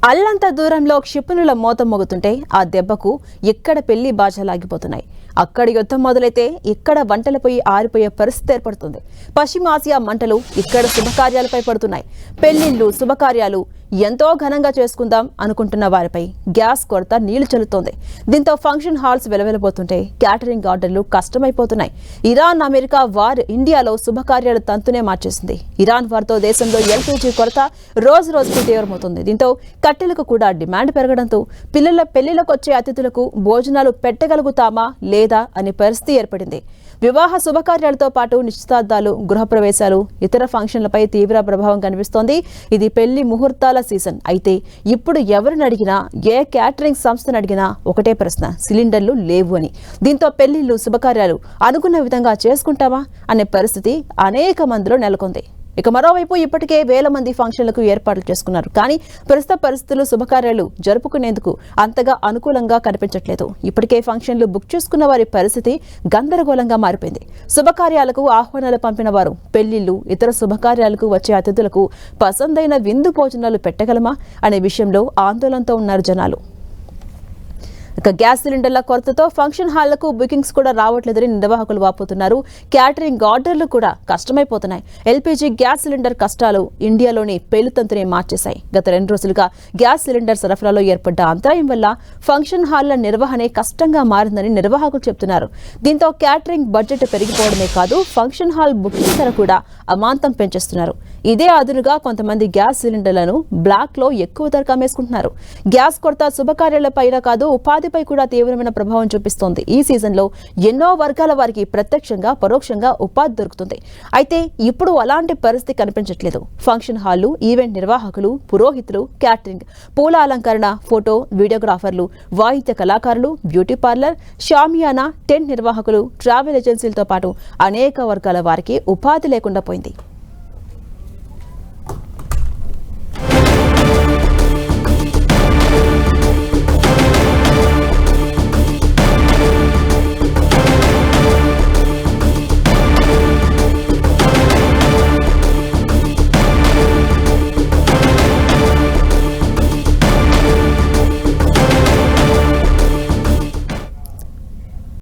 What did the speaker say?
అల్లంత దూరంలో క్షిపణుల మోత మోగుతుంటే ఆ దెబ్బకు ఎక్కడ పెళ్లి బాజాలాగిపోతున్నాయి. అక్కడ యుద్ధం మొదలైతే ఇక్కడ వంటలపై ఆరిపోయే పరిస్థితి ఏర్పడుతుంది. పశ్చిమాసియా మంటలు ఇక్కడ శుభకార్యాలపై పడుతున్నాయి. పెళ్లిళ్లు, శుభకార్యాలు ఎంతో ఘనంగా చేసుకుందాం అనుకుంటున్న వారిపై గ్యాస్ కొరత నీళ్లు చల్లుతోంది. దీంతో ఫంక్షన్ హాల్స్ వెలవెలబోతుంటే క్యాటరింగ్ ఆర్డర్లు కష్టమైపోతున్నాయి. ఇరాన్, అమెరికా వార్ ఇండియాలో శుభకార్యాలు తంతునే మార్చేసింది. ఇరాన్ వార్తో దేశంలో ఎల్పీజీ కొరత రోజు రోజుకు తీవ్రమవుతుంది. దీంతో కట్టెలకు కూడా డిమాండ్ పెరగడంతో పిల్లల పెళ్లిలకు వచ్చే అతిథులకు భోజనాలు పెట్టగలుగుతామా లేదా అనే పరిస్థితి ఏర్పడింది. వివాహ శుభకార్యాలతో పాటు నిశ్చితార్థాలు, గృహప్రవేశాలు, ఇతర ఫంక్షన్లపై తీవ్ర ప్రభావం కనిపిస్తోంది. ఇది పెళ్లి ముహూర్తాల సీజన్. అయితే ఇప్పుడు ఎవరిని అడిగినా, ఏ క్యాటరింగ్ సంస్థను అడిగినా ఒకటే ప్రశ్న: సిలిండర్లు లేవు అని. దీంతో పెళ్లిళ్లు, శుభకార్యాలు అనుకున్న విధంగా చేసుకుంటామా అనే పరిస్థితి అనేక మందిలో నెలకొంది. ఇక మరోవైపు ఇప్పటికే వేల మంది ఫంక్షన్లకు ఏర్పాట్లు చేసుకున్నారు. కానీ ప్రస్తుత పరిస్థితులు శుభకార్యాలు జరుపుకునేందుకు అంతగా అనుకూలంగా కనిపించట్లేదు. ఇప్పటికే ఫంక్షన్లు బుక్ చేసుకున్న వారి పరిస్థితి గందరగోళంగా మారిపోయింది. శుభకార్యాలకు ఆహ్వానాలు పంపిన వారు పెళ్లిళ్లు, ఇతర శుభకార్యాలకు వచ్చే అతిథులకు పసందైన విందు భోజనాలు పెట్టగలమా అనే విషయంలో ఆందోళనతో ఉన్నారు జనాలు. ఇక గ్యాస్ సిలిండర్ల కొరతతో ఫంక్షన్ హాళ్లకు బుకింగ్స్ కూడా రావట్లేదని నిర్వాహకులు వాపోతున్నారు. క్యాటరింగ్ ఆర్డర్లు కూడా కష్టమైపోతున్నాయి. ఎల్పీజీ గ్యాస్ సిలిండర్ కష్టాలు ఇండియాలోని పేలుతంతునే మార్చేశాయి. గత 2 రోజులుగా గ్యాస్ సిలిండర్ సరఫరాలో ఏర్పడ్డ అంతరాయం వల్ల ఫంక్షన్ హాళ్ల నిర్వహణే కష్టంగా మారిందని నిర్వాహకులు చెబుతున్నారు. దీంతో క్యాటరింగ్ బడ్జెట్ పెరిగిపోవడమే కాదు, ఫంక్షన్ హాల్ బుకింగ్ ధర కూడా అమాంతం పెంచేస్తున్నారు. ఇదే అదునుగా కొంతమంది గ్యాస్ సిలిండర్లను బ్లాక్ లో ఎక్కువ ధరకు అమ్మేసుకుంటున్నారు. గ్యాస్ కొరత శుభకార్యాలపైన కాదు, ఉపాధిపై కూడా తీవ్రమైన ప్రభావం చూపిస్తోంది. ఈ సీజన్ లో ఎన్నో వర్గాల వారికి ప్రత్యక్షంగా, పరోక్షంగా ఉపాధి దొరుకుతుంది. అయితే ఇప్పుడు అలాంటి పరిస్థితి కనిపించట్లేదు. ఫంక్షన్ హాళ్లు, ఈవెంట్ నిర్వాహకులు, పురోహితులు, క్యాటరింగ్, పూల అలంకరణ, ఫోటో, వీడియోగ్రాఫర్లు, వాయిద్య కళాకారులు, బ్యూటీ పార్లర్, షామియానా, టెంట్ నిర్వాహకులు, ట్రావెల్ ఏజెన్సీలతో పాటు అనేక వర్గాల వారికి ఉపాధి లేకుండా పోయింది.